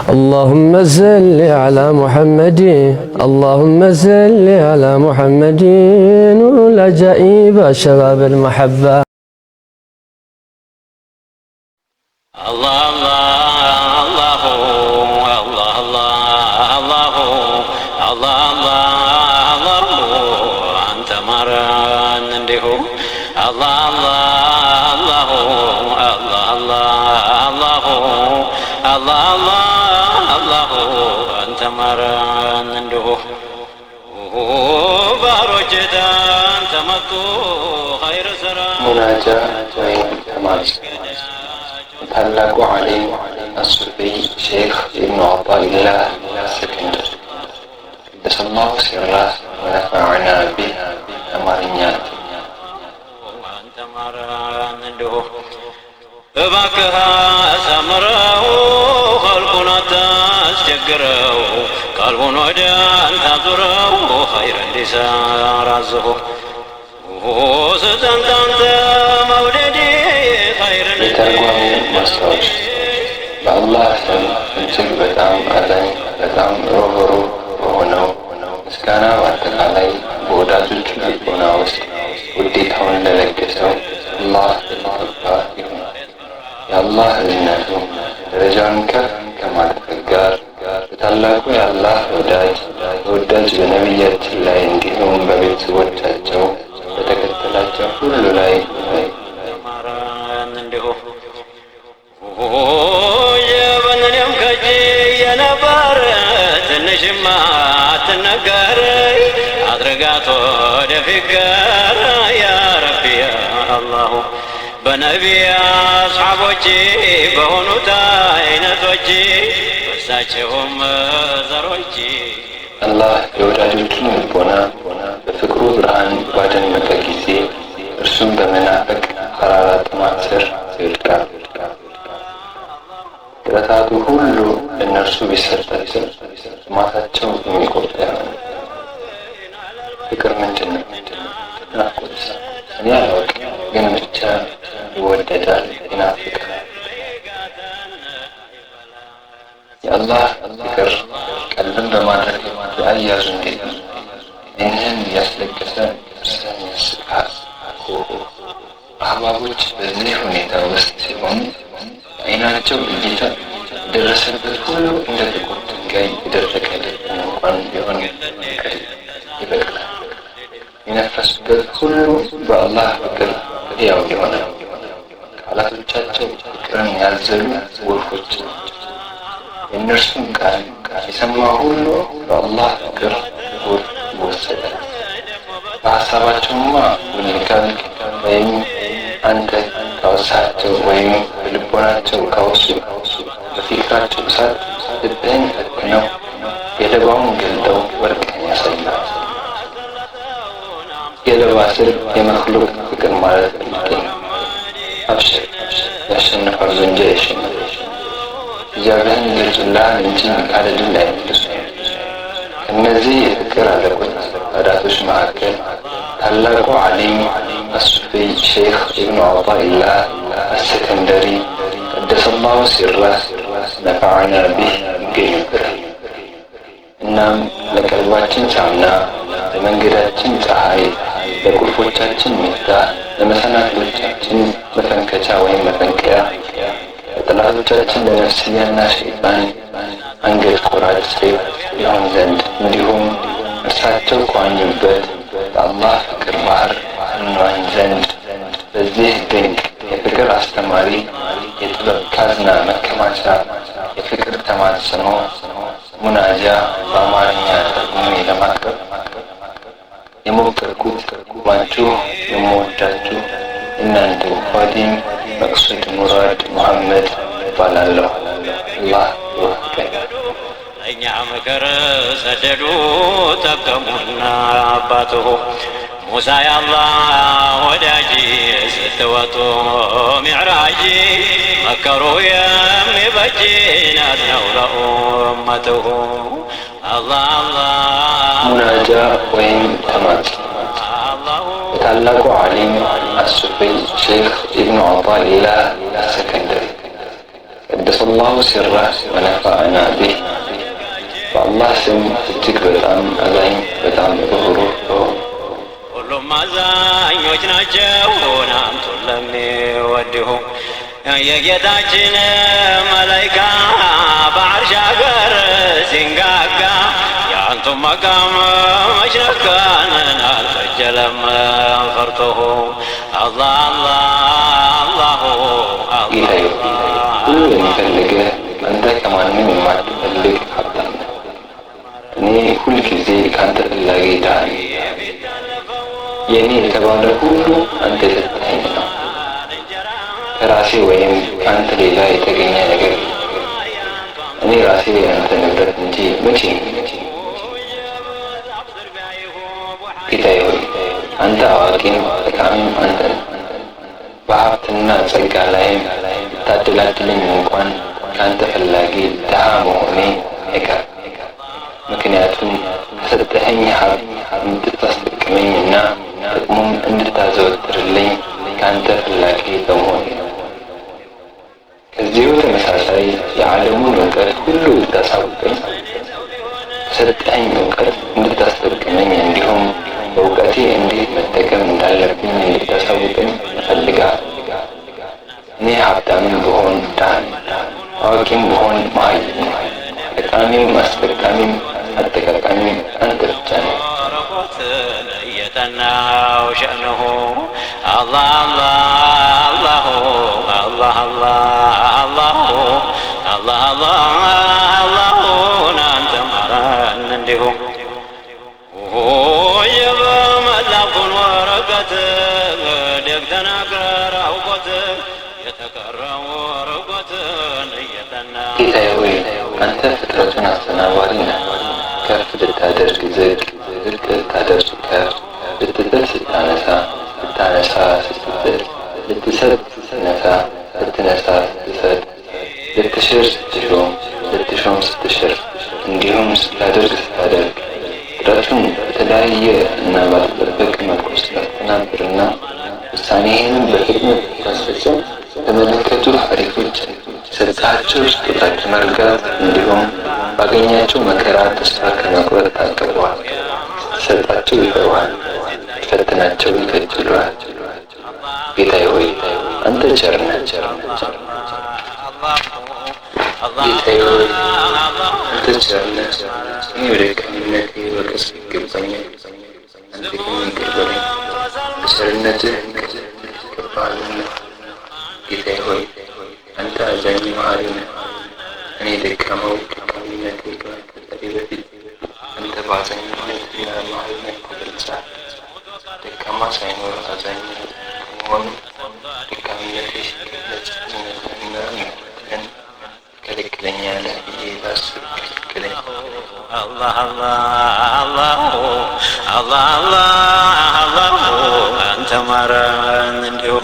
اللهم صل على محمد اللهم صل على محمد والعجائب شباب المحبة الله الله الله الله الله الله الله أنت مران عنده الله الله الله الله الله الله أنت مران عنده باروجدا أنت مكو خير سرا مناجاة وتماس ታላቁ ዓሊም አሱፊ ሼክ ኢብኑ ዓጣኢላህ አስሰከንደሪ ቀደሰላሁ ሲራህ ወነፈዐና ቢህ አማርኛ እባክህ አሳምረው ኸልቁን አታስቸግረው ቀልቡን ወደ አንተ አዙረው ኸይር እንዲሠራ አዝሁ ስጠን ካንተ መውደዴ ኸይርን የተርጓሚ ማስታወሻ በአላህ ስም እጅግ በጣም አዛኝ በጣም ሩህሩህ በሆነው ምስጋና በአጠቃላይ በወዳጆቹ ልቦና ውስጥ ውዴታውን ለለገሰው አላህ የተገባ ይሆናል። የአላህ እዝነቱ ደረጃውን ከፍ ከማድረግ ጋር በታላቁ የአላህ ወዳጅ ተወዳጅ በነቢያችን ላይ እንዲሁም በቤተሰቦቻቸው በተከተላቸው ሁሉ ላይ የበነኔም ከጂ የነበር ትንሽማ አትነገር አድርጋት ወደፊት ገር ያ ረቢ ያ አላሁ በነቢያ አስሓቦች በሆኑት አይነቶች በሳቸውም ዘሮች አላህ የወዳጆቹን ልቦና በፍቅሩ ብርሃን ባደመቀ ጊዜ እርሱም በመናፈቅ ሐራራ ጥማት ስር ይወድቃል። ጥረታቱ ሁሉ ለእነርሱ ቢሰጣቸው ጥማታቸው የሚቆርጥ አይሆንም። ፍቅር ምንድን ነው? ናፍቆት እኔ አላውቅም፣ ግን ብቻ ይወደዳል፣ ይናፍቃል። የአላህ ፍቅር ቀልብን በማድረግ የአያዙ እንዴት ነው? ይህንን እያስለቀሰ እርሳን ያስቃል። አህባቦች በዚህ ሁኔታ ውስጥ ሲሆኑ አይናቸው እይታ የደረሰበት ሁሉ እንደ ጥቁር ድንጋይ የደረቀ ልብን እንኳን ቢሆን ይበቅላል። የነፈሱበት ሁሉ በአላህ ፍቅር ሕያው ይሆናል። ቃላቶቻቸው ፍቅርን ያዘሉ ወፎች ናቸው። የእነርሱን ቃል የሰማ ሁሉ በአላህ ፍቅር ጎርፍ ይወሰዳል። በሀሳባቸውማ ውልቃል ወይም አንተ ካወሳቸው ወይም በልቦናቸው ካወሱ በፊክራቸው እሳት ልብህን ፈትነው ገለባውን ገልጠው ወርቅን ያሳያል። ገለባ ስር የመክሉቅ ፍቅር ማለት ይገኝ። አብሽር ያሸንፋል ዘንጃ ያሸንፋል። ሂጃብህን ይገልጹልሃል እንጂ ካለ ድል አይመልሱም። ከእነዚህ የፍቅር አለቆች አዳቶች መካከል ታላቁ ዓሊም አሱፊ ሼክ ኢብኑ ዓጣኢላህ አስሰከንደሪ ቀደሰላሁ ሲራህ ነፈዐና ቢህ ይገኙበታል። እናም ለቀልባችን ሳሙና፣ ለመንገዳችን ፀሐይ፣ ለቁልፎቻችን ሚፍታህ፣ ለመሰናክሎቻችን መፈንከቻ ወይም መፈንቀያ፣ ለጠላቶቻችን ለነፍስያና ሸይጣን አንገት ቆራጭ ሰይፍ ይሆን ዘንድ እንዲሁም እርሳቸው ከዋኙበት በአላህ ፍቅር ባህር እንዋኝ ዘንድ በዚህ ድንቅ የፍቅር አስተማሪ የጥበብ ካዝና መከማቻ የፍቅር ተማጽኖ ሙናጃ በአማርኛ ተርጉሜ ለማቅረብ የሞከርኩት ማችሁ የምወዳችሁ እናንተ ኻዲም መቅሱድ ሙራድ መሐመድ እባላለሁ። አላህ ይወፍቀኝ። እኛ ምክር ሰደዱ ጠቀሙና አባትሁ ሙሳ ያላህ ወዳጅ ስትወጡ ሚዕራጅ መከሩ የሚበጅናት ነው ለኡመትሁ አላህ አላህ ሙናጃ ወይም ተማጽኖ የታላቁ ዓሊም አሱፊ ሼክ ኢብኑ ዓጣኢላህ አስሰከንደሪ قدس الله سره ونفعنا به فالله سم እጅግ በጣም አዛኝ በጣም ሩህሩህ ሁሉም አዛኞች ናቸው አንቱን ለሚወድሁ የጌታችን መላይካ በዓርሽ አገር ሲንጋጋ የአንቱም መቃም መች ነካን አልከጀለም ፈርቶሁ አላህ አላህ አላሁ ጌታዬ ሁሉ የሚፈልግህ አንተ ከማንም የማትፈልግ ሀብታም ነህ። እኔ ሁልጊዜ ከአንተ ፈላጊ ድሃ ነኝ። የእኔ የተባለ ሁሉ አንተ የሰጠኸኝ ነው። ከራሴ ወይም ከአንተ ሌላ የተገኘ ነገር እኔ ራሴ የአንተ ንብረት እንጂ መቼ ጌታዬ ሆይ አንተ አዋቂም ጠቃሚም አንተ ነህ። በሀብትና ጸጋ ላይም ብታደላድለኝ እንኳን ከአንተ ፈላጊ ድሃ መሆኔ አይቀርም። ምክንያቱም ከሰጠኸኝ ሀብት እንድታስጠቅመኝና ጥቅሙም እንድታዘወትርልኝ ከአንተ ፈላጊ በመሆኔ ነው። ከዚሁ ተመሳሳይ የዓለሙን እውቀት ሁሉ ልታሳውቀኝ ከሰጠኸኝ እውቀት እንድታስጠቅመኝ እንዲሁም በእውቀቴ እንዴት መጠቀም እንዳለብኝ እንድታሳውቀኝ እፈልጋለሁ። እኔ ሀብታምም ብሆን ድሃ ነኝ፣ አዋቂም ብሆን መሃይም ነኝ። ጠቃሚም አስጠቃሚም አጠቃቃሚም አንተ ብቻ ነህ። የተናው ሸእንሁ አላህ አላህ አላህ አላህ አላህ አላህ አንተ ማረን እንዲሁ የበመላኩን ወረቀት ደግ ተናግረህ አውቆት የተቀረው ወረቀትን እየጠና ጌታዬ ሆይ አንተ ፍጥረቱን አስተናባሪ ነህ። ከፍ ልታደርግ ዝቅ፣ ዝቅ ልታደርግ ከፍ፣ ልትጥል ስታነሳ፣ ልታነሳ ስትጥል፣ ልትሰጥ ስትነሳ፣ ልትነሳ ስትሰጥ፣ ልትሽር ስትሾም፣ ልትሾም ስትሽር፣ እንዲሁም ስታደርግ ስታደርግ ፍጥረቱን በተለያየ እና ባልተጠበቀ መልኩ ስታስተናብርና ውሳኔህንም በፍጥነት ስታስፈጽም ተመለከቱ ሐሪፎች የሰጣቸው ስጦታች መርጋት እንዲሁም ባገኛቸው መከራ ተስፋ ከመቁረጥ ታቅበዋል። ስትሰጣቸው ይፈሩሃል፣ ስትፈትናቸው ይከጅሉሃል። ጌታዬ ሆይ አንተ ቸር ነህ። ጌታዬ ሆይ አንተ ቸር ነህ። እኔ በደካምነቴ መውቀስ ይገባኛል፣ አንተ ግን ይቅር በለኝ። በቸርነትህ ይገባሃልና። ጌታዬ ሆይ አንተ አዛኝ መሐሪ ነህ። እኔ ደካማው ደካምነቴ ከመፈጠሬ በፊት አንተ በአዛኝነትና መሐሪነት ተገልጸሃል። ደካማ ሳይኖር አዛኝነት ከመሆኑ ደካምነቴ ሲገለጽ እውነትህንና ምሕረትህን ትከለክለኛለህ ብዬ ላስብ ከለከለኝ። አላህ አላህ አላህ አንተ ማረን እንዲሁ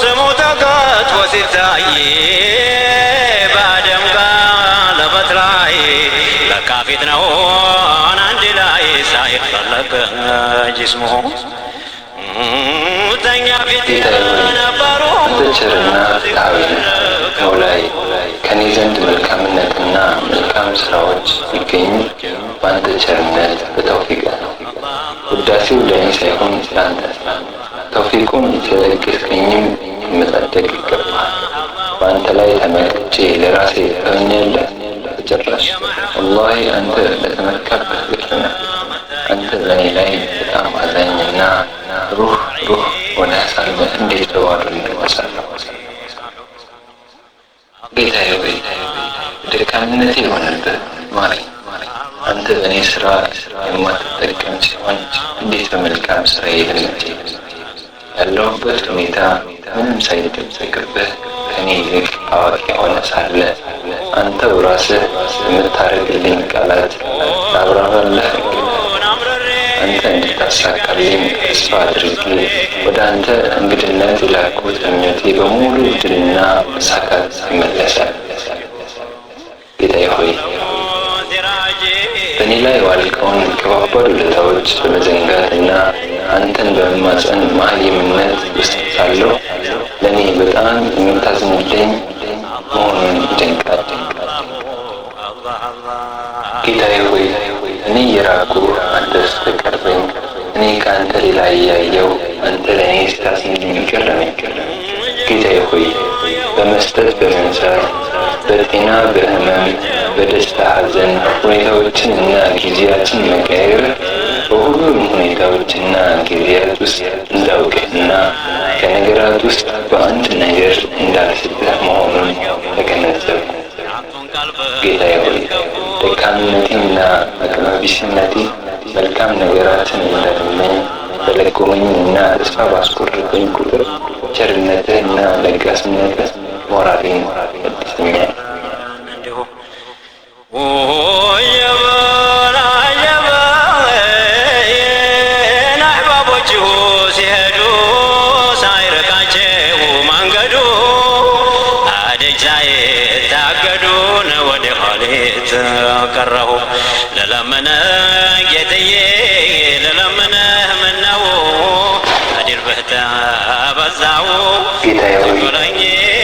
ስሙ ተከትፎ ሲታይ በአደም ቀለበት ላይ ለካ ፊት ነው አንድ ላይ ሳይፈለግ ጅስሙ ተኛ ፊት ነበሩ። አንተ ቸርና ፍትሐዊ ነህ መውላዬ። ከኔ ዘንድ መልካምነትና መልካም ስራዎች ሲገኙ በአንተ ቸርነት በተውፊቅህ ነው። ውዳሴው ለእኔ ሳይሆን ለአንተ ተውፊቁን ስለለገስከኝም መጸደቅ ይገባል። በአንተ ላይ ተመልክቼ ለራሴ እሆኛለሁ በጭራሽ። ወላሂ አንተ ለተመካበት ግልጽ ነህ። አንተ በእኔ ላይ በጣም አዛኝና ሩህ ሆነህ ሳለህ እንዴት በባዶ እመለሳለሁ? ጌታዬ ሆይ ደካምነቴ የሆነብህ ማረኝ። አንተ በእኔ ስራ የማትጠቀም ሲሆን እንዴት በመልካም ስራ ልመት ያለሁበት ሁኔታ ምንም ሳይደበቅብህ ከኔ ይልቅ አዋቂ ሆነ ሳለ አንተው ራስህ የምታደርግልኝ ቃላት ታብራራለህ። አንተ እንድታሳካልኝ ተስፋ አድርጌ ወደ አንተ እንግድነት የላኩት ምኞቴ በሙሉ ድልና መሳካት ይመለሳል። ጌታዬ ሆይ በእኔ ላይ ዋልከውን ከባባድ ውለታዎች በመዘንጋትና አንተን በመማፀን መሃይምነት ውስጥ ሳለሁ ለእኔ በጣም የምታዝንልኝ መሆኑን ይደንቃል። ጌታዬ ሆይ እኔ የራቁ አንተ ስትቀርበኝ፣ እኔ ከአንተ ሌላ እያየው አንተ ለእኔ ስታዝንልኝ ገረመኝ። ጌታዬ ሆይ በመስጠት በመንሳት፣ በጤና በህመም፣ በደስታ ሐዘን ሁኔታዎችን እና ጊዜያትን መቀየር በሁሉም ሁኔታዎችና ጊዜያት ውስጥ እንዳውቅና ከነገራት ውስጥ በአንድ ነገር እንዳልስትህ መሆኑን ተገነዘብኩ። ጌታዬ ሆይ ደካምነቴና አቅመ ቢስነቴ መልካም ነገራትን እንዳልመኝ በለጎመኝና ተስፋ ባስቆረጠኝ ቁጥር ቸርነትህና ለጋስነትህ ሞራሌን ያድሰኛል። ቀረሁ ለለመነ ጌትዬ ለለመነ ምነው አዲር በህተ በዛው ጌታዬ ሆይ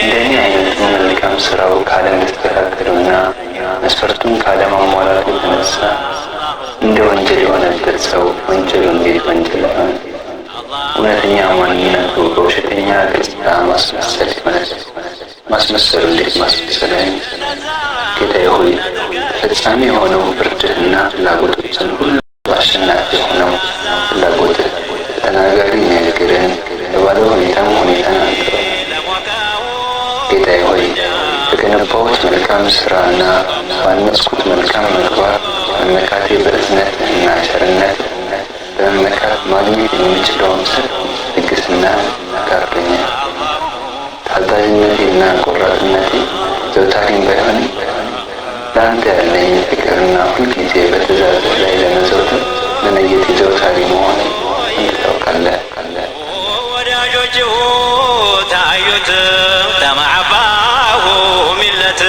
እንደኔ አይነቱ መልካም ስራው ካለመስተካከሉና መስፈርቱን ካለማሟላቱ የተነሳ እንደ ወንጀል የሆነበት ሰው ወንጀሉ እንዴት ወንጀል አይሆን? እውነተኛ ማንነቱ በውሸተኛ ገጽታ ማስመሰል ይሆናል። ማስመሰሉ እንዴት ማስመሰል አይሆን? ጌታዬ ሆይ ተፈጻሚ የሆነው ፍርድህና ፍላጎቶችን ሁሉ አሸናፊ የሆነው ፍላጎትህ ተናጋሪ ንግግርህን በባለ ሁኔታም ሁኔታን አንጥረው። ጌታዬ ሆይ በገነባሁት መልካም ስራና ባነጽኩት መልካም ምግባር መመካቴ በእዝነትህና ቸርነትህ በመመካት ማግኘት የምችለውን ስር ልግስና ጋርዶኛል። ታዛዥነቴና ቆራጥነቴ ዘውታሪም ባይሆንም ለአንተ ያለኝ ፍቅርና ሁልጊዜ በትእዛዝህ ላይ ለመዘውተር መለየት ዘውታሪ መሆኑን አንተ ታውቃለህ። ወዳጆቹ ታዩት ተማዕባሁ ሚለት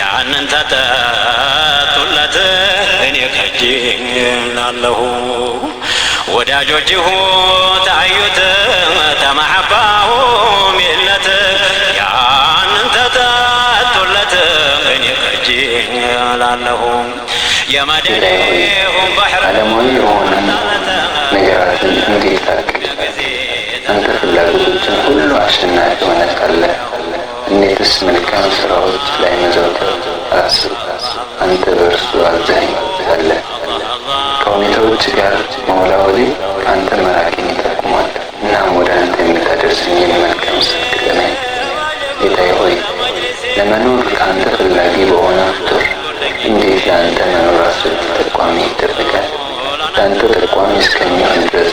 ያንን ተጠጡለት እኔ ከጅላለሁ። ወዳጆቹ ታዩት ተማዕባሁ ሚለት ያንን ተጠጡለት እኔ ከጅላለሁ። የመደሌሁም ባህር ዓለማዊ የሆኑ ነገራትን እንዴት ታቅድ? አንተ ፍላጎቶችን ሁሉ አሸናፊ ሆነህ ሳለህ እንዴትስ መልካም ስራዎች ላይ መዘውተር አስብ? አንተ በእርሱ አዛኝ ሳለህ ከሁኔታዎች ጋር መወላወሌ ከአንተ መራቄን ይጠቁማል። እናም ወደ አንተ የምታደርሰኝን መልካም ስልክ ለማየት ጌታዬ ሆይ ለመኖር ከአንተ ፈላጊ በሆነ ቁጥር እንዴት ለአንተ መኖር አስብ ጠቋሚ ይደረጋል? ለአንተ ጠቋሚ እስከሚሆን ድረስ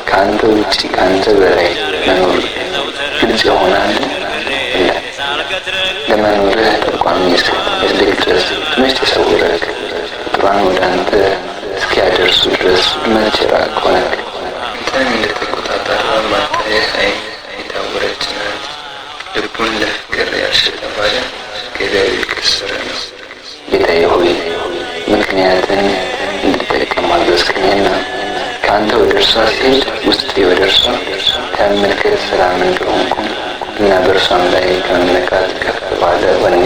ከአንተ ውጭ ከአንተ በላይ መኖር ግልጽ ይሆናል። ለመኖርህ ጠቋሚ እስክትፈልግ ድረስ መች ተሰውረህ ፍጡራን ወደ አንተ እስኪያደርሱ ድረስ መች ራቅ ሆነህ? አንተን እንደተቆጣጠረ ማታየህ ዓይን የታወረች ናት። ልቡን ለፍቅር ያልሸጠባለ ገዳዩ የከሰረ ነው። ጌታዬ ሆይ ምክንያትን እንድጠቀም አዘዝከኝና ከአንተ ወደ እርሷ ሲሄድ ውስጤ ወደ እርሷ ከመመልከት ሰላም እንደሆንኩ እና በእርሷም ላይ ከመመካት ከፍ ባለ ወኔ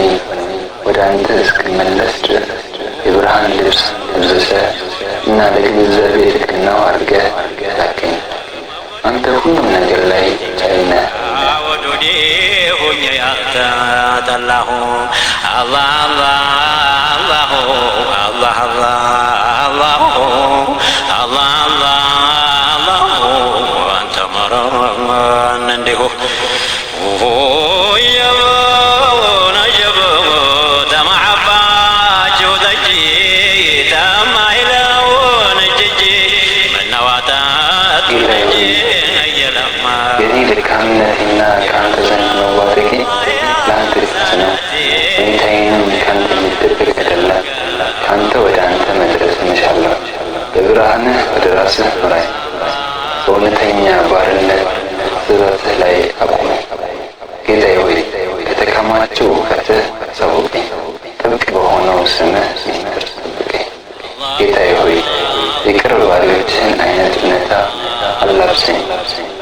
ወደ አንተ እስክመለስ ድረስ የብርሃን ልብስ ለብሰህ እና ለግንዛቤ ልቅናው አድርገህ ላከኝ። አንተ ሁሉም ነገር ላይ ቻይ ነህ። ወዶዴ ሆኜ ያልተጠላሁ አላህ አላህ አላህ አላህ አላህ አላህ አንተ መረን እንዲሁ የኔ ድካምነትና ከአንተ ዘንድ መዋደቄ ለአንተ ደስ ነው። ሁኔታዬንም ከአንተ የሚደብቅ አይደለም። ከአንተ ወደ አንተ መድረስ እንሻለሁ። በብርሃንህ ወደ ራስህ ምራኝ። በእውነተኛ ባርነት ትእዛዝህ ላይ አቁመኝ። ጌታዬ ሆይ ከተከማቸው እውቀትህ አሳውቀኝ። ጥብቅ በሆነው ስምህ ሚስጥር ጠብቀኝ። ጌታዬ ሆይ የቅርብ ባሪዎችህን አይነት እውነታ አላብሰኝ።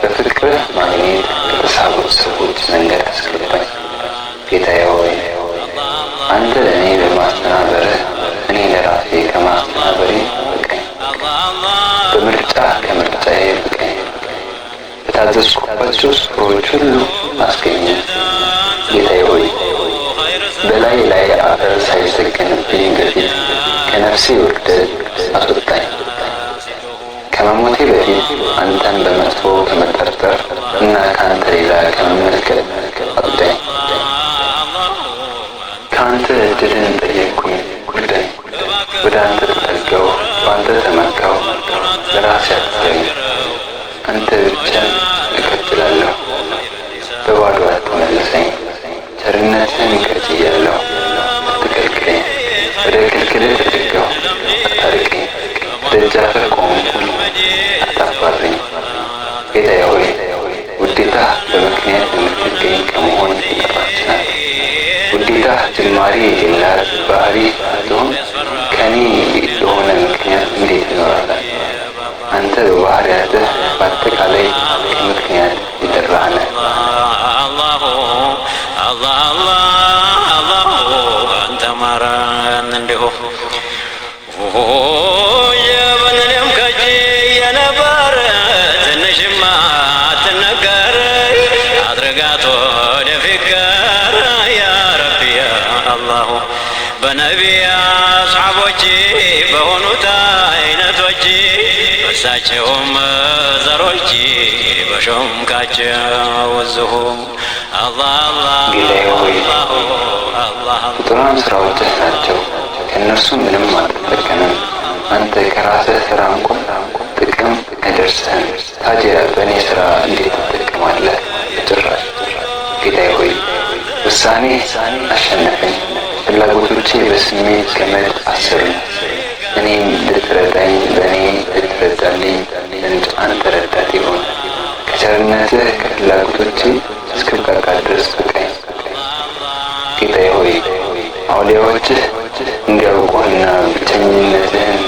በፍቅርህ ማግኘት ከተሳቡት ሰዎች መንገድ አስገባኝ። ጌታዬ ሆይ አንተ ለእኔ በማስተናበርህ እኔ ለራሴ ከማስተናበሬ በቀኝ፣ በምርጫ ከምርጫዬ በቀኝ፣ በታዘዝኩባቸው ስፍራዎች ሁሉ አስገኘኝ። ጌታዬ ሆይ በላይ ላይ አፈር ሳይሰገንብኝ በፊት ከነፍሴ ውርደት አስወጣኝ። ከመሞቴ በፊት አንተን በመጥፎ ከመጠርጠር እና ከአንተ ሌላ ከመመልከት አውጣኝ። ከአንተ እድልን ጠየቅኩኝ፣ ጉዳይ ወደ አንተ ተጠጋሁ፣ በአንተ ተመካሁ፣ ለራሴ አትተወኝ። አንተ ብቻ እቀጥላለሁ፣ በባዶ አትመልሰኝ። ቸርነትህን ከልክያለሁ፣ አትከልክለኝ። ወደ ክልክልህ ተጠጋሁ፣ አታርቀኝ። ደጃፍህ ቆምኩኝ፣ አታባረኝ። ጌታዬ ሆይ ውዴታህ በምክንያት የምትገኝ ከመሆን የጠራች ናት። ውዴታህ ጅማሬ የሌላት ባህሪ ስትሆን ከኔ የሆነ ምክንያት እንዴት ይኖራል? አንተ በባህሪያትህ በአጠቃላይ ከምክንያት የጠራህ ነህ። አንተ ማረን እንዲሁ የበንንም ከጅ የነበር ትንሽማ ትነገር አድርጋት ወደፊት ቀር ያ ረቢ ያ አላሁ በነቢያ አስሓቦች በሆኑት አይነቶች እሳቸውም ዘሮች በሾምካቸው እዚሁ ፍጡራን ስራዎችህ ናቸው፣ ከእነርሱ ምንም አልተጠቀምም። አንተ ከራስህ ስራ እንኳን ጥቅም አይደርስህም። ታዲያ በእኔ ስራ እንዴት ትጠቀማለህ? ጭራሽ። ጌታዬ ሆይ ውሳኔ አሸነፈኝ፣ ፍላጎቶቼ በስሜት ገመድ አሰሩኝ። እኔም ልትረዳኝ በእኔ ልትረዳልኝ ዘንድ አንተ ረዳት ይሁን። ከቸርነትህ ከፍላጎቶቼ እስክብቃቃ ድረስ በቃኝ። ጌታዬ ሆይ አውሊያዎችህ እንዲያውቁህና ብቸኝነትህን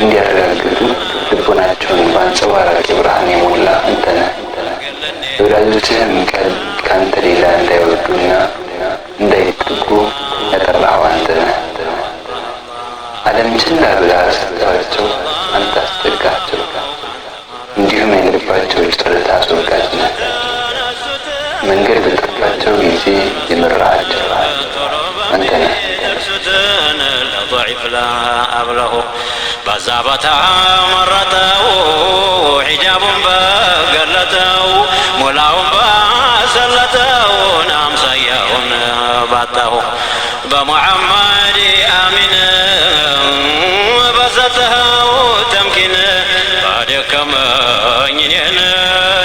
እንዲያረጋግጡ ልቦናቸውን በአንጸባራቂ ብርሃን የሞላ አንተ ነህ። የወዳጆችህም ቀልብ ከአንተ ሌላ እንዳይወዱና እንዳይጠጉ ያጠራኸው አንተ ነህ። ዓለም ችላ ብላ ስትተዋቸው አንተ አስጠጋቸው፣ እንዲሁም የልባቸው ጭርታ አስወጋጅ ነህ። መንገድ በጠፋቸው ጊዜ የመራሃቸው አንተ ነህ። ضعيف لا أبله بزابتا مرته حجاب بقلته مولاهم بسلته نام سيئون باته بمحمد آمين بسته تمكين بعدك منين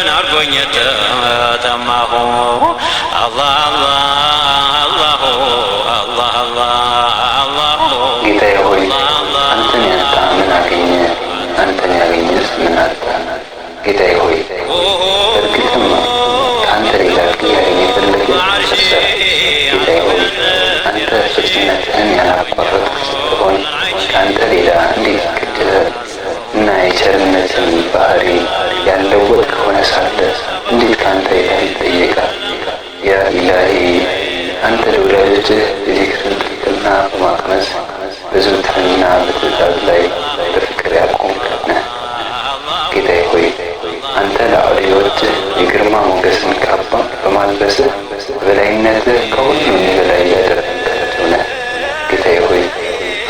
نرقنيت تماه الله الله الله الله ጌታዬ ሆይ አንተን ያጣ ምን አገኘ? አንተን ያገኘስ ምን አጣ? ጌታዬ ሆይ እርግጥም ከአንተ ሌላ ሊያገኝ የፈለገ ተሰሰረ። ጌታዬ ሆይ አንተ ፍጹምነትህን ያላቋረጥክ ስትሆን ከአንተ ሌላ እንዴት ይከተላል? እና የቸርነትን ባህሪ ያለወጥ ከሆነ ሳለ እንዴት ከአንተ ሌላ ይጠየቃል? ያ ኢላሂ አንተ ለወዳጆችህ የዚክርን ጥልቅና በማቅመስ በዘውትርና በትእዛዝ ላይ በፍቅር ያቆምክ ነህ። ጌታዬ ሆይ አንተ ለአውሊያዎችህ የግርማ ሞገስን ካባ በማልበስህ በላይነትህ ከሁሉም በላይ ያደረግካቸው ነህ። ጌታዬ ሆይ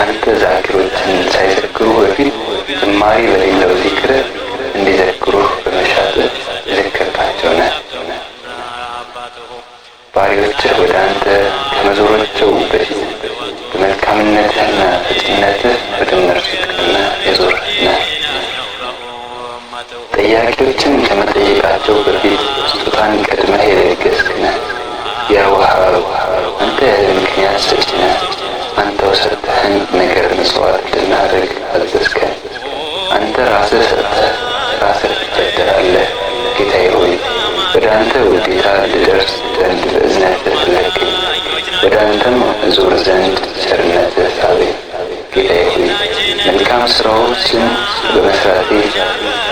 አንተ ዛኪሮችን ሳይዘክሩህ በፊት ዝማሬ በሌለው ዚክርህ እንዲዘክሩህ በመሻትህ የዘከርካቸው ነህ። ባሪዎችህ ወደ አንተ ከመዞራቸው በፊት በመልካምነትህና ፍጹምነትህ ወደ እነርሱ ቀድመህ የዞርህ ነህ። ጠያቂዎችን ከመጠየቃቸው በፊት ስጦታን ቀድመህ የለገስክ ነህ። ያ ወሃብ አንተ ያለ ምክንያት ሰጪ ነህ። አንተው ሰጥተህን ነገር መስዋዕት እንድናደርግ አዘዝከን። አንተ ራስህ ሰጥተህ ራስህ ትበደላለህ። ጌታዬ ሆይ ወደ አንተ ውዴታ ልደርስ ዘንድ በእዝነትህ ፍለግኝ፣ ወደ አንተም እዞር ዘንድ ቸርነትህ ሳበኝ። ጌታዬ ሆይ መልካም ስራዎችን በመስራቴ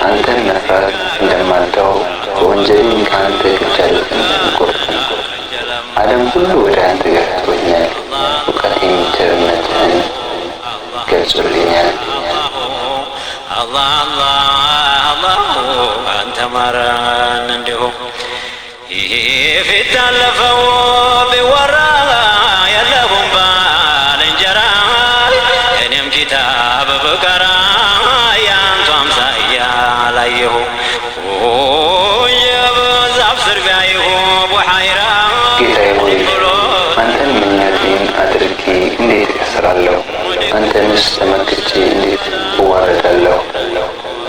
አንተን መፍራት እንደማልተው በወንጀሌም ከአንተ ክጃለትን አልቆርጥም። ዓለም ሁሉ ወደ አንተ ገፍቶኛል። እውቀቴም ቸርነትህን ገልጾልኛል። አላህ አላህ አንተ ማረን እንዲሁ ይሄ ፊት ያለፈው ቢወራ የለሁም ባልንጀራ እኔም ኪታብ ብቀራ ያንቱ አምሳያ ላየሁ የዛፍ ስር ቢያይሁ ቡሐይራ ጌታዬ ሆይ አንተን ምኞቴን አድርጌ እንዴት እከስራለሁ? አንተንስ ተመክቼ እንዴት እዋረዳለሁ?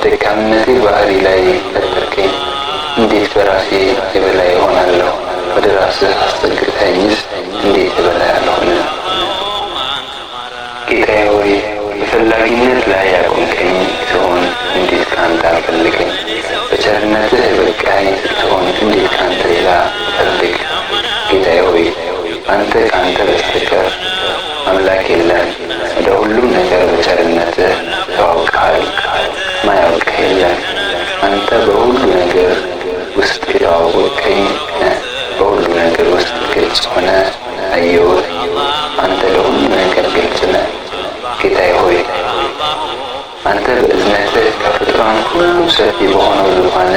ደካምነቴ ባህሪ ላይ ፈጠርከኝ፣ እንዴት በራሴ የበላይ እሆናለሁ? ወደ ራስህ አስጠግተኸኝስ እንዴት የበላይ አልሆንም? ጌታዬ ሆይ በፈላጊነት ላይ ያቆምከኝ ስትሆን እንዴት ከአንተ አልፈልገኝ? በቸርነትህ በቃኝ ስትሆን እንዴት ከአንተ ሌላ ፈልግ? ጌታዬ ሆይ አንተ ከአንተ በስተቀር አምላክ የለም። ወደ ሁሉም ነገር በቸርነትህ ተዋውቀሃል፣ ማያውቅህ የለም። አንተ በሁሉ ነገር ውስጥ የተዋወቅከኝ ነህ። በሁሉ ነገር ውስጥ ግልጽ ሆነ አየሁት። አንተ ለሁሉ ነገር ግልጽ ነህ። ጌታዬ ሆይ አንተ በእዝነትህ ከፍጥሯን ሁሉ ሰፊ በሆነው ዙፋን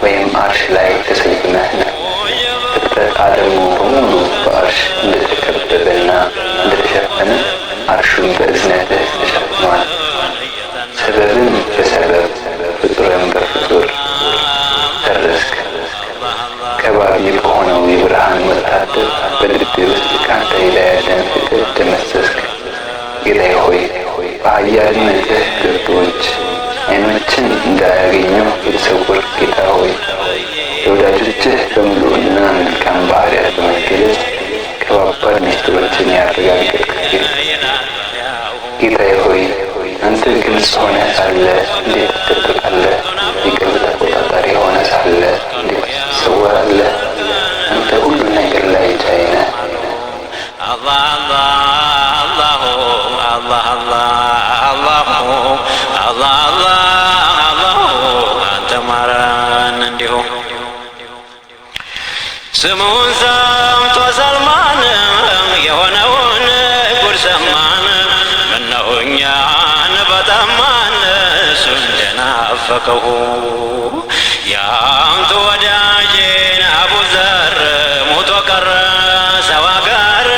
ወይም አርሽ ላይ ተሰይመህ ነህ። ፍጥረት ዓለሙ በሙሉ በአርሽ እንደተከበበና እንደተሸፈነ አርሹን በእዝነትህ ተሸፍኗል። ሰበብን በሰበብ ፍጡርን በፍጡር ሰረስክ። ከባቢ በሆነው የብርሃን ወታደር በልቤ ውስጥ ከአንተ ሌላ ያለን ፍቅር ደመሰስክ። ጌታዬ ሆይ በኃያልነትህ ብርቱዎች ዓይኖችን እንዳያገኙ የተሰወርክ ጌታ ሆይ ለወዳጆችህ በሙሉና መልካም ባህሪያት በመገለጽ ከባባድ ምስጢሮችን ያረጋገጥክ ጌታዬ ሆይ አንተ ግልጽ ሆነ ሳለ እንዴት ትደብቃለህ? የቅርብ ተቆጣጣሪ ሆነ ሳለ እንዴት ትሰወራለህ? አንተ ሁሉ ነገር ላይ ቻይ ነህ። አላህ አላህ አላህ አላህ አላህ አንተ ማረን እንዲሁ ስሙን ሰምቶ ሰልማን የሆነውን ጉድ ሰማን። ምነው እኛን በጠማን እሱ እንደናፈቀው ያንቱ ወዳጄን አቡዘር ሞቶ ቀረ ሰው አገር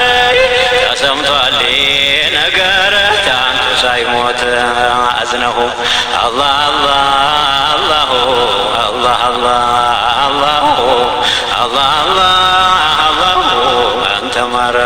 ተሰምቷል ነገር ታንቱ ሳይሞት አዝነሁ አላህ አላህ አላህ አላህ አላህ አላህ አላህ አንተ ማረ